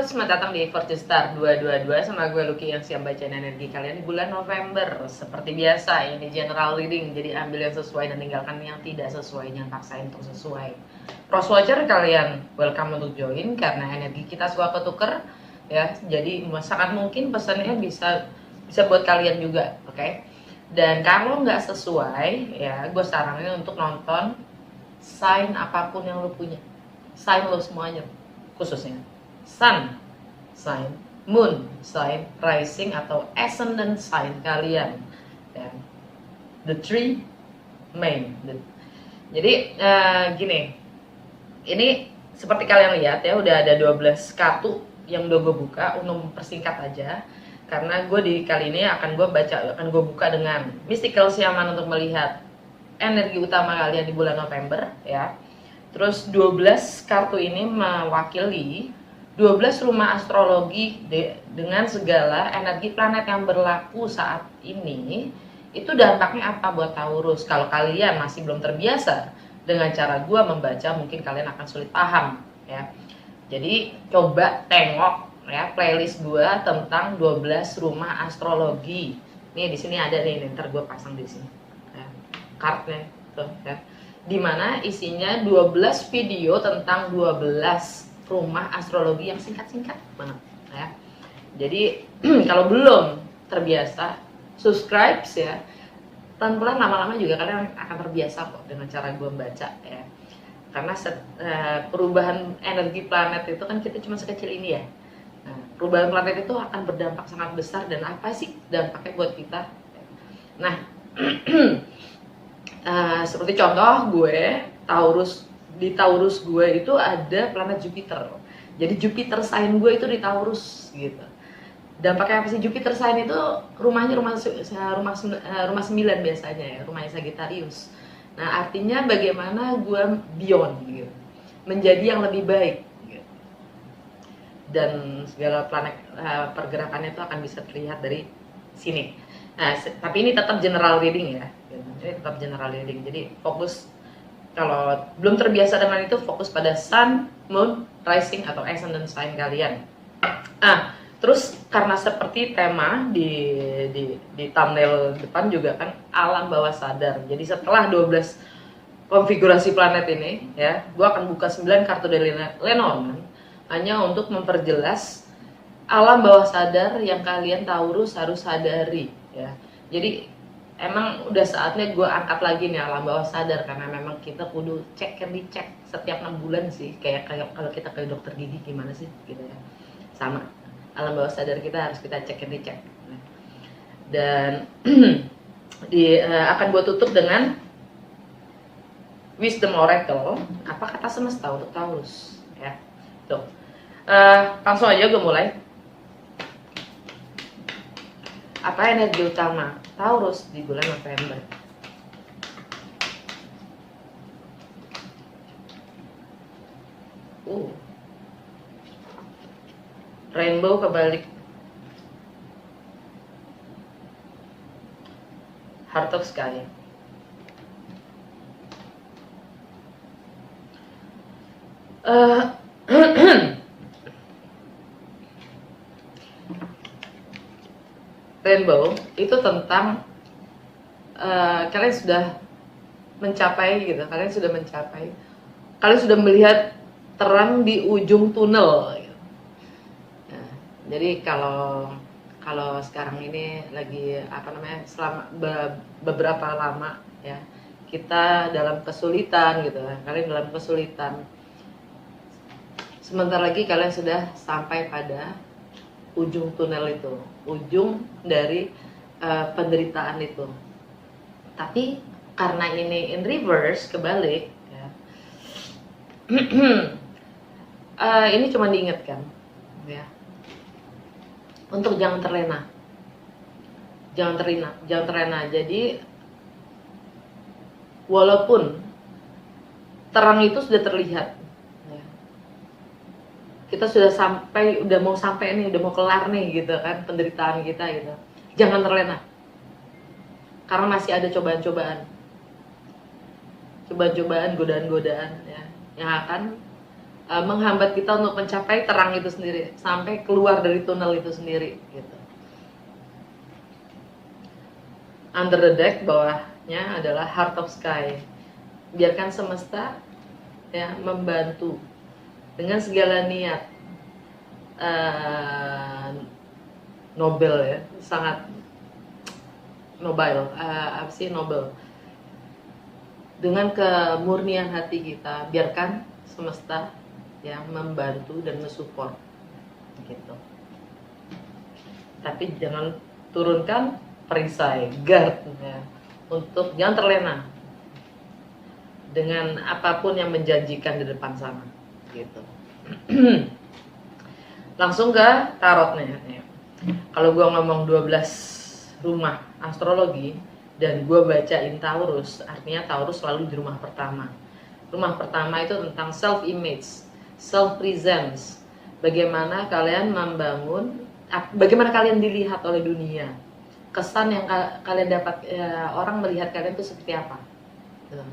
selamat datang di Fortune Star 222 sama gue Lucky yang siap bacain energi kalian di bulan November. Seperti biasa, ini general reading, jadi ambil yang sesuai dan tinggalkan yang tidak sesuai, jangan paksain untuk sesuai. Cross watcher kalian, welcome untuk join karena energi kita suka ketuker ya. Jadi sangat mungkin pesannya bisa buat kalian juga, oke? Dan kalau nggak sesuai ya, gue saranin untuk nonton sign apapun yang lo punya, sign lo semuanya, khususnya sun sign, moon sign, rising atau ascendant sign kalian ya. The three main. Jadi gini, ini seperti kalian lihat ya, udah ada 12 kartu yang udah gue buka. Untuk mempersingkat aja, karena gue di kali ini akan gue buka dengan mystical siaman untuk melihat energi utama kalian di bulan November ya. Terus 12 kartu ini mewakili 12 rumah astrologi dengan segala energi planet yang berlaku saat ini. Itu dampaknya apa buat Taurus? Kalau kalian masih belum terbiasa dengan cara gue membaca, mungkin kalian akan sulit paham ya. Jadi coba tengok ya playlist gue tentang 12 rumah astrologi. Nih di sini ada nih, ntar gue pasang di sini ya, kartnya tuh ya. Dimana isinya 12 video tentang 12 rumah astrologi yang singkat-singkat banget ya. Jadi kalau belum terbiasa, subscribe ya. Pelan-pelan lama-lama juga kalian akan terbiasa kok dengan cara gue baca ya. Karena perubahan energi planet itu kan kita cuma sekecil ini ya. Nah, perubahan planet itu akan berdampak sangat besar, dan apa sih dampaknya buat kita? Nah, seperti contoh gue di Taurus gue itu ada planet Jupiter. Jadi Jupiter sign gue itu di Taurus gitu. Dampaknya apa sih? Jupiter sign itu rumahnya rumah 9 biasanya ya, rumahnya Sagittarius. Nah, artinya bagaimana gue beyond gitu, menjadi yang lebih baik gitu. Dan segala planet pergerakannya itu akan bisa terlihat dari sini. Nah, tapi ini tetap general reading ya. Ini tetap general reading. Jadi fokus, kalau belum terbiasa dengan itu, fokus pada sun, moon, rising atau ascendant sign kalian. Terus karena seperti tema di thumbnail depan juga kan, alam bawah sadar. Jadi setelah 12 konfigurasi planet ini ya, gue akan buka 9 kartu dari Lenormand hanya untuk memperjelas alam bawah sadar yang kalian Taurus harus sadari ya. Jadi emang udah saatnya gue angkat lagi nih alam bawah sadar, karena memang kita kudu cek and dicek setiap 6 bulan sih, kayak kalau kita ke dokter gigi gimana sih gitu ya. Sama alam bawah sadar kita harus kita cek and dicek. Dan akan gue tutup dengan Wisdom Oracle, apa kata semesta untuk Taurus ya. Tuh, langsung aja gue mulai. Apa energi utama Taurus di bulan November? Rainbow kebalik, Heart of Sky. Rainbow itu tentang kalian sudah mencapai gitu, kalian sudah melihat terang di ujung tunnel gitu. Nah, jadi kalau sekarang ini lagi selama beberapa lama ya, kita dalam kesulitan gitu, kalian dalam kesulitan. Sebentar lagi kalian sudah sampai pada ujung tunnel itu, ujung dari penderitaan itu. Tapi karena ini in reverse, kebalik ya, ini cuma diingatkan ya, untuk jangan terlena. Jadi walaupun terang itu sudah terlihat ya, kita sudah udah mau kelar nih gitu kan penderitaan kita gitu, jangan terlena, karena masih ada cobaan-godaan ya, yang akan menghambat kita untuk mencapai terang itu sendiri, sampai keluar dari tunnel itu sendiri gitu. Under the deck, bawahnya adalah heart of sky. Biarkan semesta ya membantu dengan segala niat Nobel ya, sangat nobel, apa sih nobel, dengan kemurnian hati kita, biarkan semesta yang membantu dan mensupport gitu. Tapi jangan turunkan perisai, guard ya, untuk jangan terlena dengan apapun yang menjanjikan di depan sana gitu. Langsung ke tarotnya ya. Kalau gua ngomong 12 rumah astrologi dan gua bacain Taurus, artinya Taurus selalu di rumah pertama. Rumah pertama itu tentang self image, self presence, bagaimana kalian membangun, bagaimana kalian dilihat oleh dunia, kesan yang kalian dapat, ya, orang melihat kalian itu seperti apa gitu.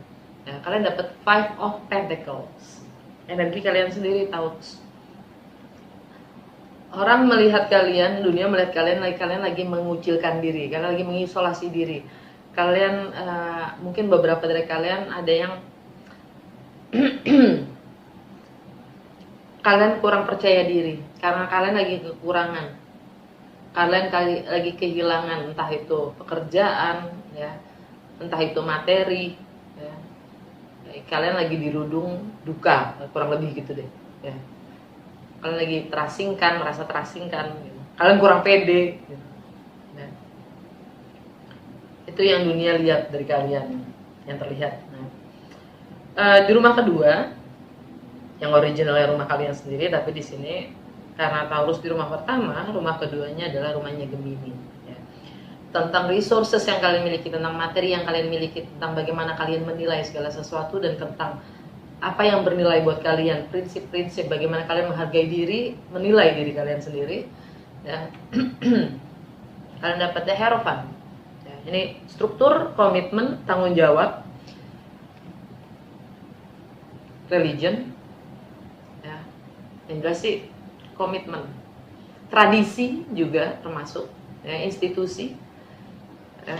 Ya, kalian dapat Five of Pentacles, energi kalian sendiri tahu. Orang melihat kalian, dunia melihat kalian lagi mengucilkan diri, kalian lagi mengisolasi diri. Kalian mungkin beberapa dari kalian ada yang kalian kurang percaya diri karena kalian lagi kekurangan, kalian lagi kehilangan, entah itu pekerjaan ya, entah itu materi ya. Kalian lagi dirudung duka, kurang lebih gitu deh ya. Kalian lagi terasingkan, merasa terasingkan gitu. Kalian kurang pede gitu. Ya. Itu yang dunia lihat dari kalian, yang terlihat. Di rumah kedua, yang originalnya rumah kalian sendiri, tapi di sini karena Taurus di rumah pertama, rumah keduanya adalah rumahnya Gemini ya. Tentang resources yang kalian miliki, tentang materi yang kalian miliki, tentang bagaimana kalian menilai segala sesuatu, dan tentang apa yang bernilai buat kalian, prinsip-prinsip bagaimana kalian menghargai diri, menilai diri kalian sendiri ya. Kalian dapat the Hierophant ya. Ini struktur, komitmen, tanggung jawab, religion ya, yang jelas sih komitmen, tradisi juga termasuk ya, institusi ya.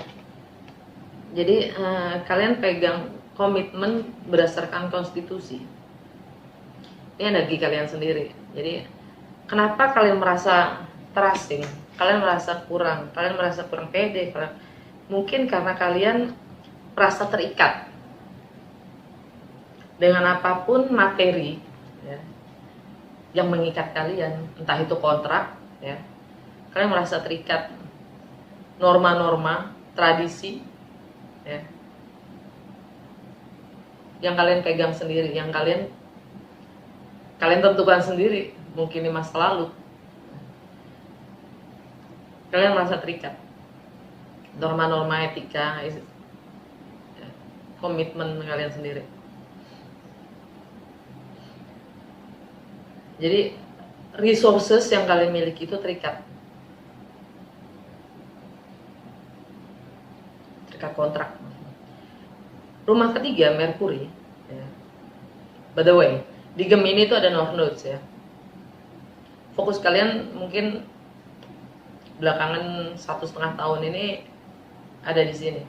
Jadi kalian pegang komitmen berdasarkan konstitusi. Ini energi kalian sendiri. Jadi kenapa kalian merasa terasing, kalian merasa kurang pede, mungkin karena kalian merasa terikat dengan apapun materi ya, yang mengikat kalian, entah itu kontrak ya, kalian merasa terikat norma-norma, tradisi ya, yang kalian pegang sendiri, yang kalian tentukan sendiri, mungkin di masa lalu. Kalian merasa terikat norma-norma etika, komitmen kalian sendiri. Jadi resources yang kalian miliki itu terikat kontrak. Rumah ketiga Mercury ya. By the way, di Gemini itu ada North Nodes ya. Fokus kalian mungkin belakangan 1,5 tahun ini ada di sini.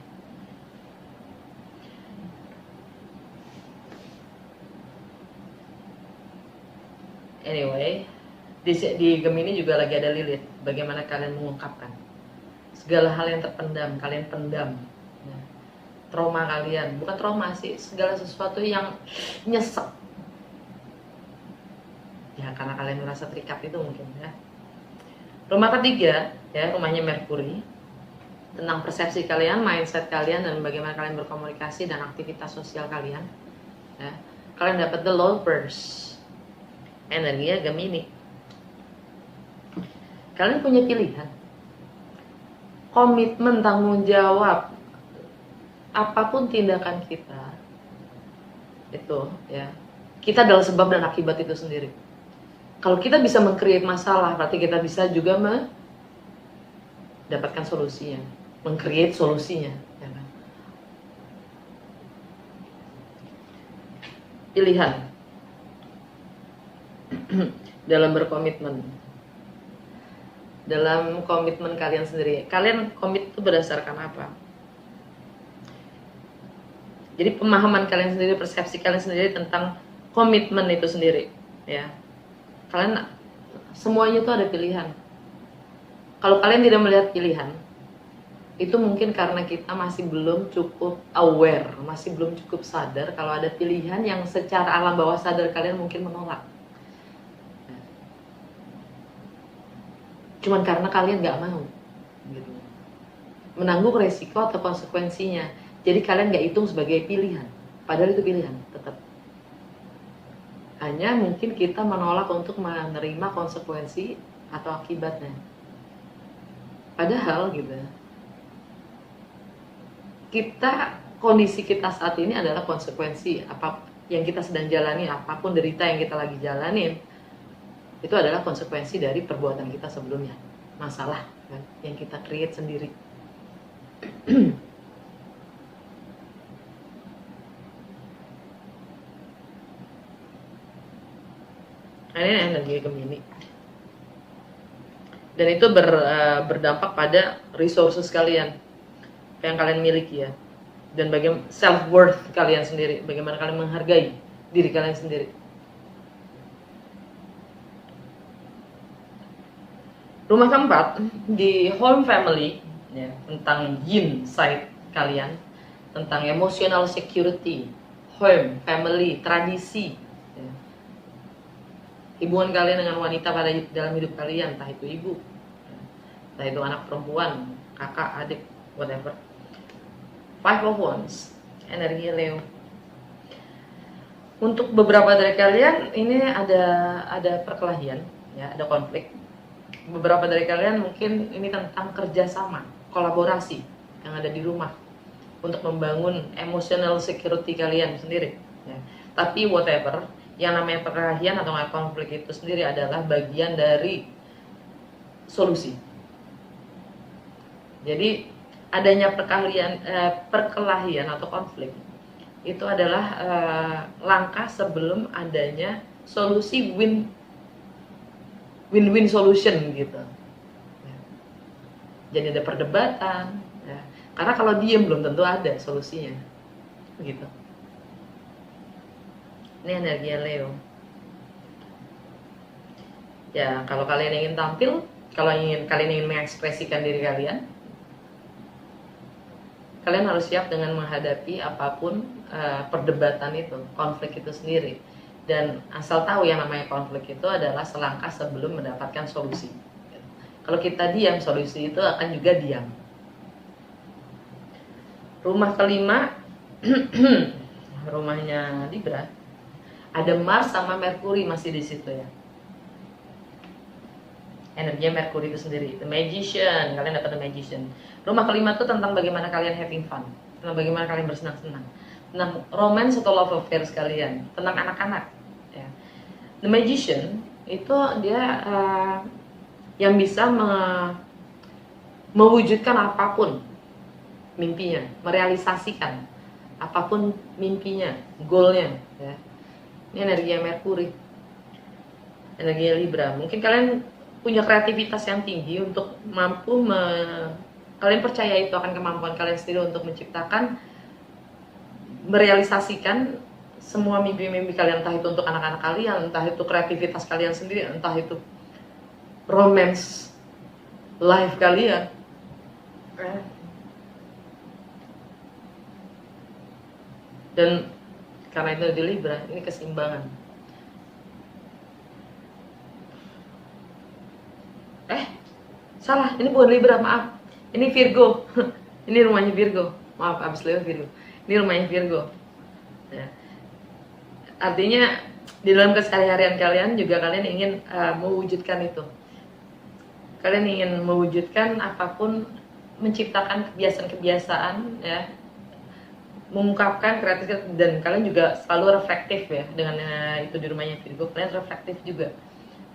Anyway, di Gemini juga lagi ada Lilith. Bagaimana kalian mengungkapkan segala hal yang terpendam, kalian pendam ya. Trauma kalian, bukan trauma sih, segala sesuatu yang nyesek ya, karena kalian merasa terikat itu mungkin ya. Rumah ketiga ya, rumahnya Mercury, tentang persepsi kalian, mindset kalian, dan bagaimana kalian berkomunikasi dan aktivitas sosial kalian ya. Kalian dapat the Lovers, energinya Gemini. Kalian punya pilihan, komitmen, tanggung jawab, apapun tindakan kita itu ya, kita adalah sebab dan akibat itu sendiri. Kalau kita bisa meng-create masalah, berarti kita bisa juga mendapatkan solusinya, meng-create solusinya ya kan? Pilihan dalam berkomitmen, dalam komitmen kalian sendiri. Kalian komit itu berdasarkan apa? Jadi pemahaman kalian sendiri, persepsi kalian sendiri tentang komitmen itu sendiri, ya. Kalian semuanya itu ada pilihan. Kalau kalian tidak melihat pilihan, itu mungkin karena kita masih belum cukup aware, masih belum cukup sadar kalau ada pilihan yang secara alam bawah sadar kalian mungkin menolak. Cuman karena kalian nggak mau gitu, menanggung resiko atau konsekuensinya. Jadi kalian nggak hitung sebagai pilihan, padahal itu pilihan tetap. Hanya mungkin kita menolak untuk menerima konsekuensi atau akibatnya. Padahal gitu, kondisi kita saat ini adalah konsekuensi apa yang kita sedang jalani, apapun derita yang kita lagi jalanin, itu adalah konsekuensi dari perbuatan kita sebelumnya, masalah kan, yang kita create sendiri. Ini energi Gemini, dan itu berdampak pada resources kalian yang kalian miliki, ya, dan bagaimana self worth kalian sendiri, bagaimana kalian menghargai diri kalian sendiri. Rumah keempat di home family, ya, tentang yin side kalian, tentang emotional security, home, family, tradisi, ya. Hubungan kalian dengan wanita dalam hidup kalian, entah itu ibu, entah itu anak perempuan, kakak, adik, whatever. Five of Wands, energi Leo. Untuk beberapa dari kalian ini ada perkelahian, ya, ada konflik. Beberapa dari kalian mungkin ini tentang kerjasama, kolaborasi yang ada di rumah untuk membangun emotional security kalian sendiri, ya. Tapi whatever, yang namanya perkelahian atau konflik itu sendiri adalah bagian dari solusi. Jadi adanya perkelahian atau konflik itu adalah langkah sebelum adanya solusi win-win solution gitu. Jadi ada perdebatan, ya. Karena kalau diem belum tentu ada solusinya, gitu. Ini energi Leo. Ya, kalau kalian ingin tampil, kalau kalian ingin mengekspresikan diri kalian harus siap dengan menghadapi apapun perdebatan itu, konflik itu sendiri. Dan asal tahu yang namanya konflik itu adalah selangkah sebelum mendapatkan solusi. Kalau kita diam, solusi itu akan juga diam. Rumah kelima, rumahnya Libra, ada Mars sama Merkuri masih di situ, ya. Energinya Merkuri itu sendiri, The Magician, kalian dapat The Magician. Rumah kelima itu tentang bagaimana kalian having fun, tentang bagaimana kalian bersenang-senang, tentang romance atau love affairs kalian, tentang anak-anak, ya. The Magician itu dia yang bisa mewujudkan apapun mimpinya, merealisasikan apapun mimpinya, goalnya, ya. Ini energi Merkuri, energi Libra. Mungkin kalian punya kreativitas yang tinggi untuk kalian percaya itu akan kemampuan kalian sendiri untuk menciptakan, merealisasikan semua mimpi-mimpi kalian, entah itu untuk anak-anak kalian, entah itu kreativitas kalian sendiri, entah itu romance life kalian. Dan karena itu di Libra, ini keseimbangan. Salah, ini bukan Libra, maaf. Ini Virgo. Ini rumahnya Virgo. Maaf, abis Leo Virgo. Ini rumahnya Virgo. Ya. Artinya di dalam keseharian kalian juga kalian ingin mewujudkan itu. Kalian ingin mewujudkan apapun, menciptakan kebiasaan-kebiasaan, ya, mengungkapkan kreativitas, dan kalian juga selalu reflektif, ya, dengan itu di rumahnya Virgo. Kalian reflektif juga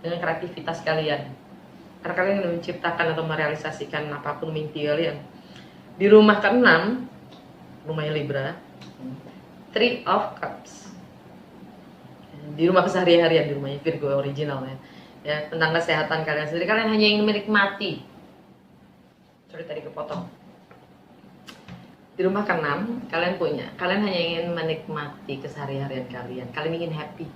dengan kreativitas kalian, karena kalian ingin menciptakan atau merealisasikan apapun mimpi kalian. Di rumah ke-6, rumahnya Libra, Three of Cups. di rumah keseharian, di rumahnya Virgo original ya, tentang kesehatan kalian sendiri. Kalian hanya ingin menikmati, sorry tadi kepotong, di rumah keenam kalian hanya ingin menikmati keseharian kalian. Kalian ingin happy,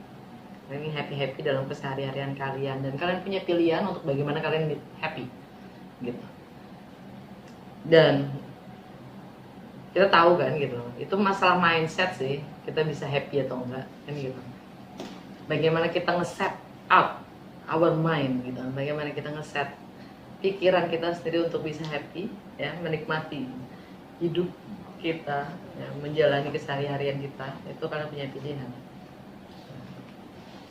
kalian ingin happy dalam keseharian kalian, dan kalian punya pilihan untuk bagaimana kalian happy gitu. Dan kita tahu kan gitu, itu masalah mindset sih, kita bisa happy atau enggak kan gitu. Bagaimana kita nge-set up our mind gitu, bagaimana kita nge-set pikiran kita sendiri untuk bisa happy ya, menikmati hidup kita ya, menjalani keseharian kita, itu kalian punya pilihan.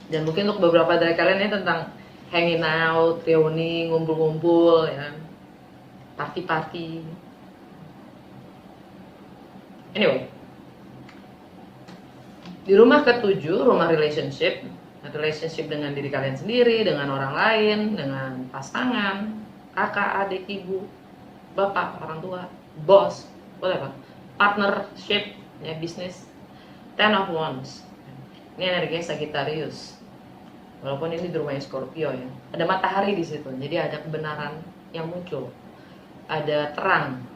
Dan mungkin untuk beberapa dari kalian ini tentang hanging out, reuni, ngumpul-ngumpul ya, party-party. Anyway, di rumah ketujuh, rumah relationship dengan diri kalian sendiri, dengan orang lain, dengan pasangan, kakak, adik, ibu, bapak, orang tua, bos, whatever, partnership, ya, bisnis. Ten of Wands, ini energinya Sagittarius. Walaupun ini di rumahnya Scorpio ya, ada matahari di situ, jadi ada kebenaran yang muncul, ada terang.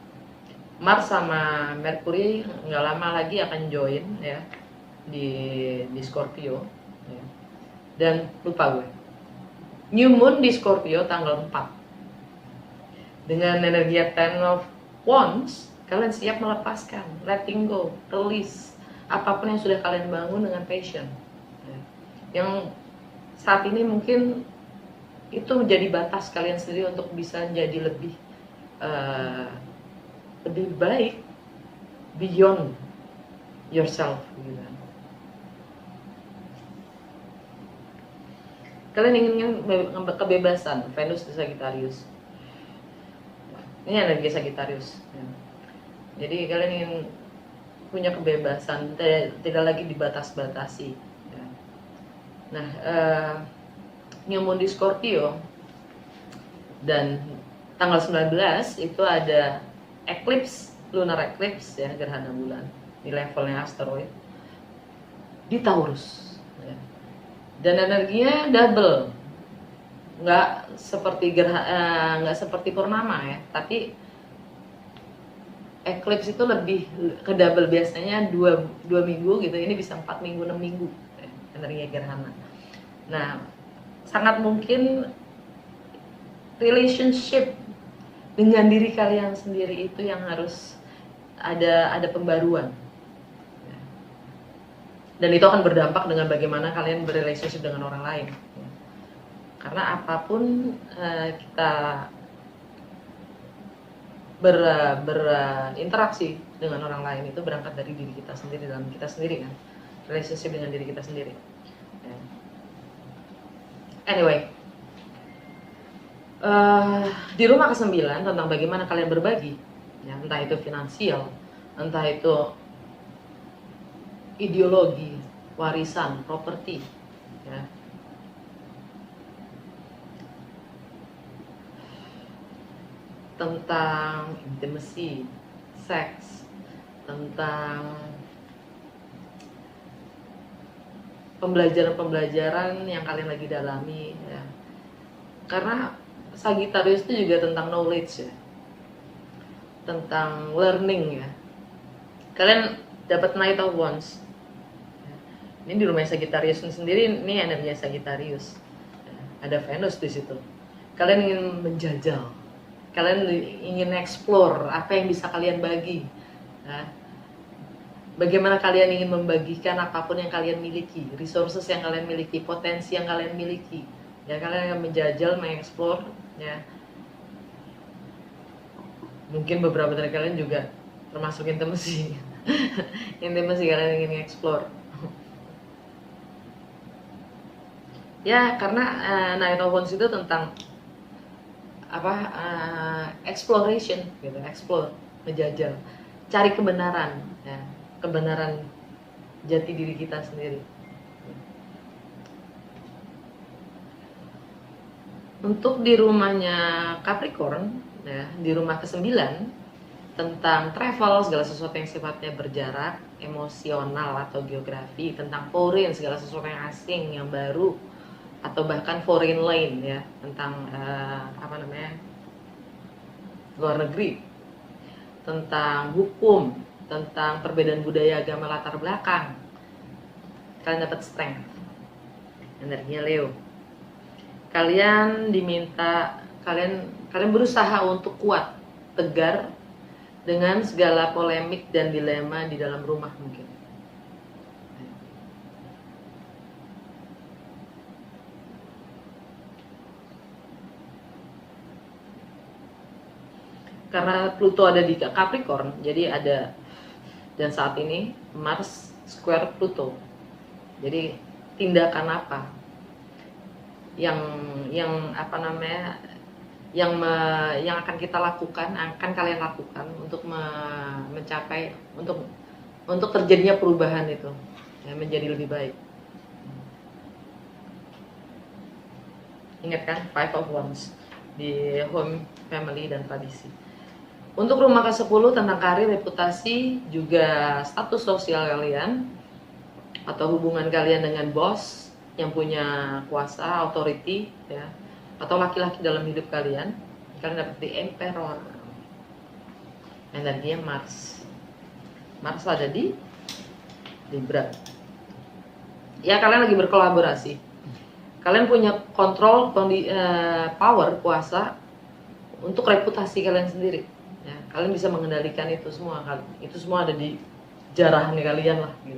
Mars sama Mercury nggak lama lagi akan join ya di Scorpio ya. Dan lupa gue, New Moon di Scorpio tanggal 4. Dengan energi Ten of Wands, kalian siap melepaskan, letting go, release apapun yang sudah kalian bangun dengan passion ya. Yang saat ini mungkin itu menjadi batas kalian sendiri untuk bisa jadi lebih baik, beyond yourself gitu. Kalian ingin kebebasan, Venus di Sagittarius. Ini energi Sagittarius ya. Jadi kalian ingin punya kebebasan, tidak lagi dibatas-batasi ya. Nah, New Moon di Scorpio, dan tanggal 19 itu ada eclipse, lunar eclipse ya, gerhana bulan di levelnya asteroid di Taurus ya. Dan energinya double, nggak seperti purnama ya, tapi eclipse itu lebih ke double, biasanya 2 minggu gitu, ini bisa 4 minggu 6 minggu ya, energinya gerhana. Nah, sangat mungkin relationship dengan diri kalian sendiri itu yang harus ada pembaruan. Dan itu akan berdampak dengan bagaimana kalian berrelationship dengan orang lain. Karena apapun kita berinteraksi dengan orang lain itu berangkat dari diri kita sendiri, dalam kita sendiri kan. Relationship dengan diri kita sendiri. Anyway, di rumah ke-9 tentang bagaimana kalian berbagi ya, entah itu finansial, entah itu ideologi, warisan, properti ya. Tentang intimacy, seks, tentang pembelajaran yang kalian lagi dalami ya. Karena Sagittarius itu juga tentang knowledge ya, tentang learning ya. Kalian dapat Knight of Wands. Ini di rumah Sagittarius sendiri, ini energi Sagittarius. Ada Venus di situ. Kalian ingin menjajal, kalian ingin explore apa yang bisa kalian bagi. Ya. Bagaimana kalian ingin membagikan apapun yang kalian miliki, resources yang kalian miliki, potensi yang kalian miliki. Ya, kalian akan menjajal, mengeksplor ya. Mungkin beberapa dari kalian juga termasuk intimacy. Intimacy, kalian ingin explore. Ya, karena Knight of Wands itu tentang exploration gitu, explore, menjajal, cari kebenaran ya, kebenaran jati diri kita sendiri. Untuk di rumahnya Capricorn ya, di rumah ke-9 tentang travel, segala sesuatu yang sifatnya berjarak, emosional atau geografi, tentang foreign, segala sesuatu yang asing, yang baru, atau bahkan foreign lane ya, tentang luar negeri, tentang hukum, tentang perbedaan budaya, agama, latar belakang. Kalian dapat strength, energinya Leo. Kalian diminta, kalian berusaha untuk kuat, tegar dengan segala polemik dan dilema di dalam rumah mungkin. Karena Pluto ada di Capricorn, jadi ada, dan saat ini Mars square Pluto. Jadi tindakan apa yang akan kita lakukan, akan kalian lakukan untuk mencapai, untuk terjadinya perubahan itu ya, menjadi lebih baik. Ingat kan, Five of Wands di home, family, dan tradisi. Untuk rumah ke-10 tentang karir, reputasi, juga status sosial kalian atau hubungan kalian dengan bos yang punya kuasa, authority ya, atau laki-laki dalam hidup kalian. Kalian dapat di Emperor, energinya Mars. Mars ada di Libra. Ya, kalian lagi berkolaborasi. Kalian punya kontrol, power, kuasa untuk reputasi kalian sendiri. Ya, kalian bisa mengendalikan itu semua. Itu semua ada di jarahan kalian lah gitu.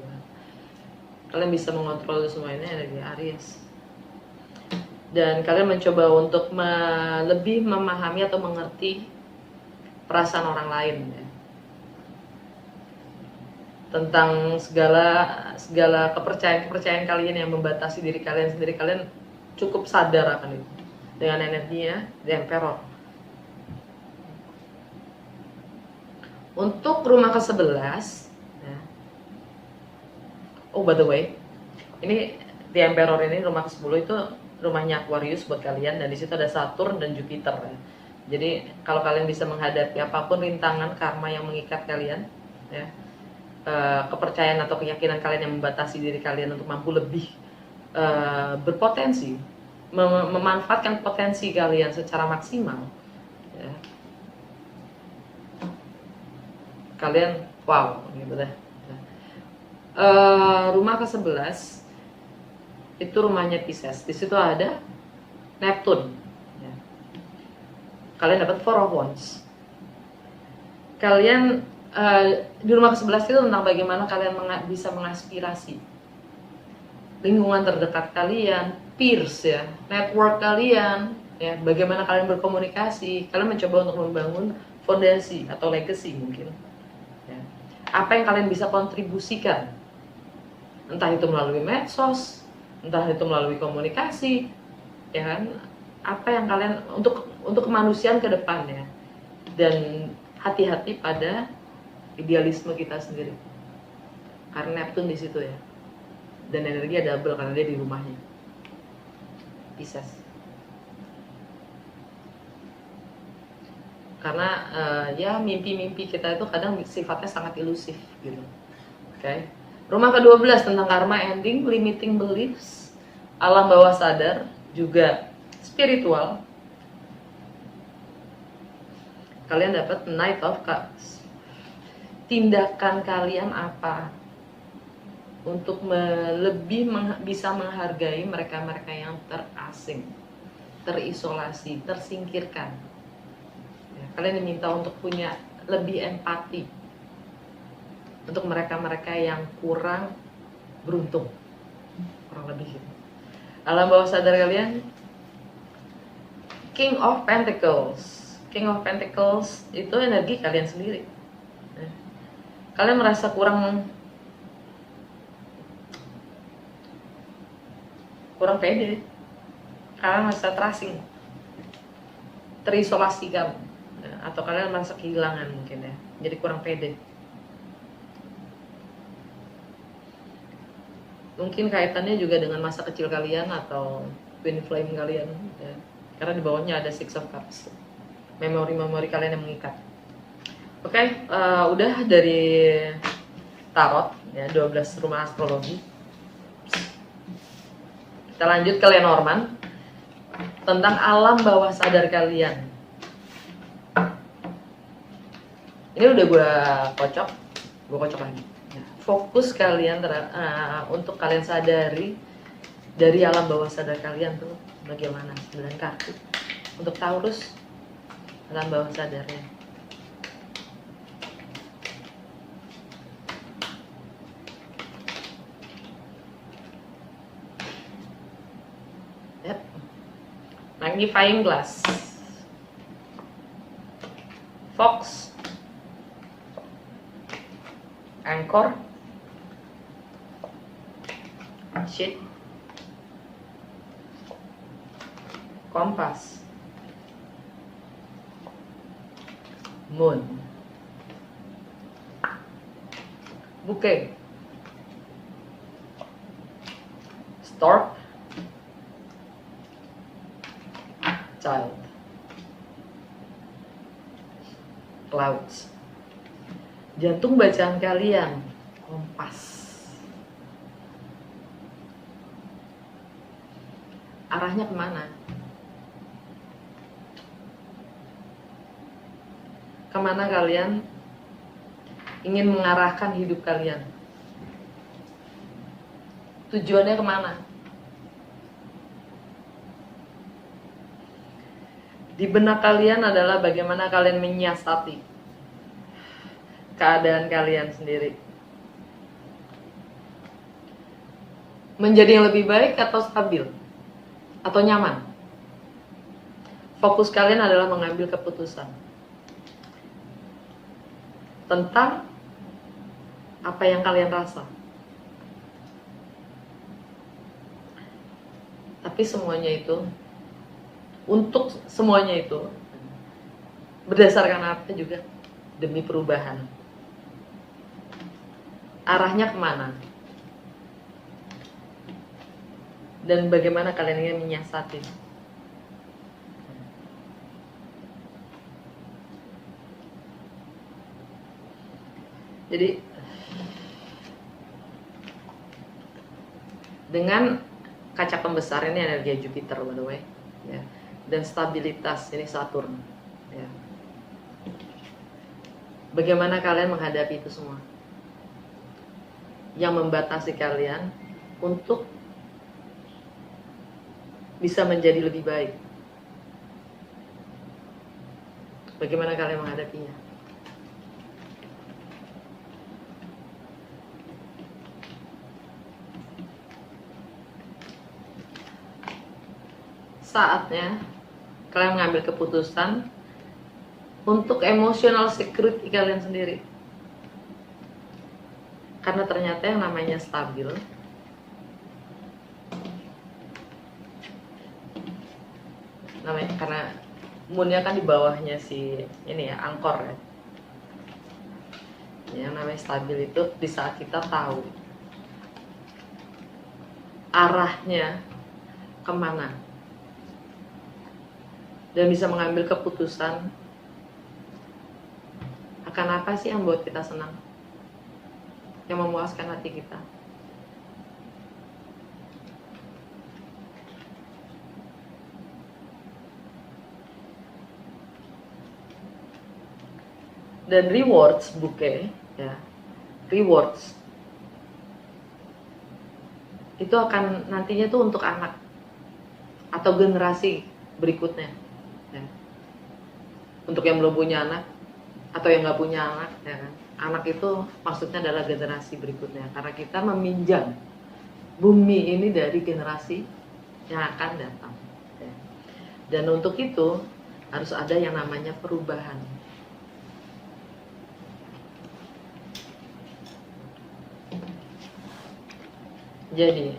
Kalian bisa mengontrol itu semua. Ini energi Aries. Dan kalian mencoba untuk lebih memahami atau mengerti perasaan orang lain ya. Tentang segala kepercayaan kalian yang membatasi diri kalian sendiri. Kalian cukup sadar akan itu dengan energinya di Emperor. Untuk rumah ke-11 ya. Oh, by the way, ini di Emperor ini, rumah ke-10 itu rumahnya Aquarius buat kalian, dan di situ ada Saturn dan Jupiter ya. Jadi kalau kalian bisa menghadapi apapun rintangan karma yang mengikat kalian ya, kepercayaan atau keyakinan kalian yang membatasi diri kalian untuk mampu lebih berpotensi, memanfaatkan potensi kalian secara maksimal ya. Kalian wow gitu deh. Rumah ke-11 itu rumahnya Pisces. Di situ ada Neptune ya. Kalian dapat Four of Wands. Kalian di rumah ke-11 itu tentang bagaimana kalian bisa mengaspirasi lingkungan terdekat kalian, peers ya, network kalian ya, bagaimana kalian berkomunikasi. Kalian mencoba untuk membangun fondasi atau legacy mungkin ya. Apa yang kalian bisa kontribusikan, entah itu melalui medsos, entah itu melalui komunikasi ya kan, apa yang kalian untuk kemanusiaan ke depan ya. Dan hati-hati pada idealisme kita sendiri karena Neptune di situ ya, dan energi double karena dia di rumahnya Pisces. Karena ya mimpi-mimpi kita itu kadang sifatnya sangat ilusif gitu. Oke. Rumah ke-12 tentang karma, ending, limiting beliefs, alam bawah sadar, juga spiritual. Kalian dapat Knight of Cups. Tindakan kalian apa untuk bisa menghargai mereka-mereka yang terasing, terisolasi, tersingkirkan ya, kalian diminta untuk punya lebih empati untuk mereka-mereka yang kurang beruntung, kurang lebih gitu. Alam bawah sadar kalian, King of Pentacles. King of Pentacles itu energi kalian sendiri. Kalian merasa kurang pede, kalian merasa terasing, terisolasikan, atau kalian merasa kehilangan mungkin ya, jadi kurang pede. Mungkin kaitannya juga dengan masa kecil kalian atau twin flame kalian ya. Karena di bawahnya ada Six of Cups, memori-memori kalian yang mengikat. Oke, udah dari tarot ya, 12 rumah astrologi. Kita lanjut ke Lenormand tentang alam bawah sadar kalian. Ini udah gue kocok lagi. Fokus kalian untuk kalian sadari dari alam bawah sadar kalian tuh bagaimana. 9 kartu untuk Taurus, alam bawah sadarnya. Yep. Magnifying glass, Fox, Anchor, Sheet, Kompas, Moon, Bouquet, Stork, Child, Clouds. Jantung bacaan kalian, Kompas. Arahnya kemana? Kemana kalian ingin mengarahkan hidup kalian? Tujuannya kemana? Di benak kalian adalah bagaimana kalian menyiasati keadaan kalian sendiri. Menjadi yang lebih baik atau stabil? Atau nyaman? Fokus kalian adalah mengambil keputusan tentang apa yang kalian rasa. Tapi semuanya itu, untuk semuanya itu, berdasarkan apa juga? Demi perubahan. Arahnya kemana? Dan bagaimana kalian ingin menyiasati? Jadi dengan kaca pembesar ini energi Jupiter by the way, ya. Dan stabilitas ini Saturn, ya. Bagaimana kalian menghadapi itu semua yang membatasi kalian untuk bisa menjadi lebih baik? Bagaimana kalian menghadapinya? Saatnya kalian mengambil keputusan untuk emotional security kalian sendiri. Karena ternyata yang namanya stabil karena moonnya kan di bawahnya si ini ya, Anchor ya. Yang namanya stabil itu di saat kita tahu arahnya kemana dan bisa mengambil keputusan akan apa sih yang membuat kita senang, yang memuaskan hati kita. Dan rewards bouquet, ya, rewards itu akan nantinya tuh untuk anak atau generasi berikutnya, ya. Untuk yang belum punya anak atau yang nggak punya anak, ya kan? Anak itu maksudnya adalah generasi berikutnya, karena kita meminjam bumi ini dari generasi yang akan datang, ya. Dan untuk itu harus ada yang namanya perubahan. Jadi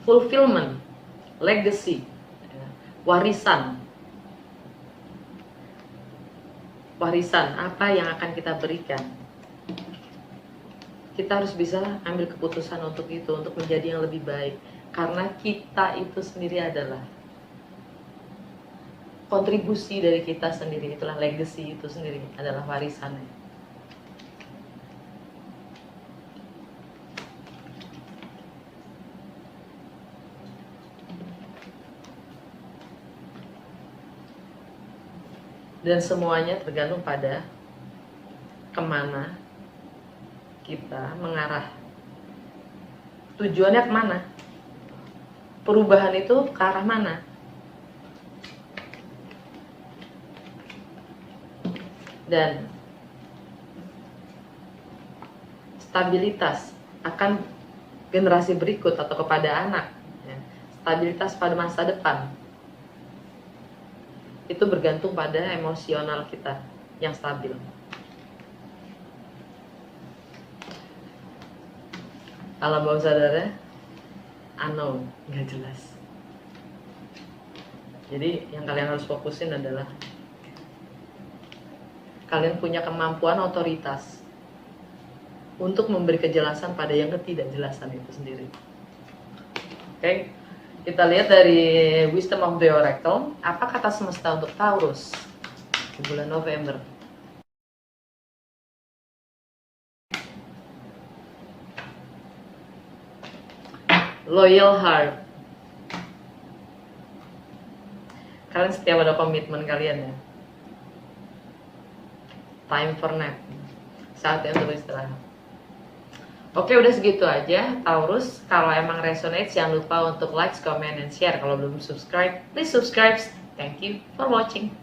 fulfillment, legacy, warisan apa yang akan kita berikan. Kita harus bisa ambil keputusan untuk itu, untuk menjadi yang lebih baik. Karena kita itu sendiri adalah kontribusi dari kita sendiri, itulah legacy itu sendiri, adalah warisannya. Dan semuanya tergantung pada kemana kita mengarah. Tujuannya kemana? Perubahan itu ke arah mana? Dan stabilitas akan generasi berikut atau kepada anak, ya. Stabilitas pada masa depan itu bergantung pada emosional kita yang stabil. Alam bawah sadarnya unknown, nggak jelas. Jadi yang kalian harus fokusin adalah kalian punya kemampuan otoritas untuk memberi kejelasan pada yang ketidakjelasan itu sendiri. Oke, kita lihat dari Wisdom of the Oracle, apa kata semesta untuk Taurus di bulan November. Loyal heart. Kalian setia pada komitmen kalian ya. Time for nap. Saatnya untuk istirahat. Oke, udah segitu aja Taurus. Kalau emang resonate, jangan lupa untuk like, comment, and share. Kalau belum subscribe, please subscribe. Thank you for watching.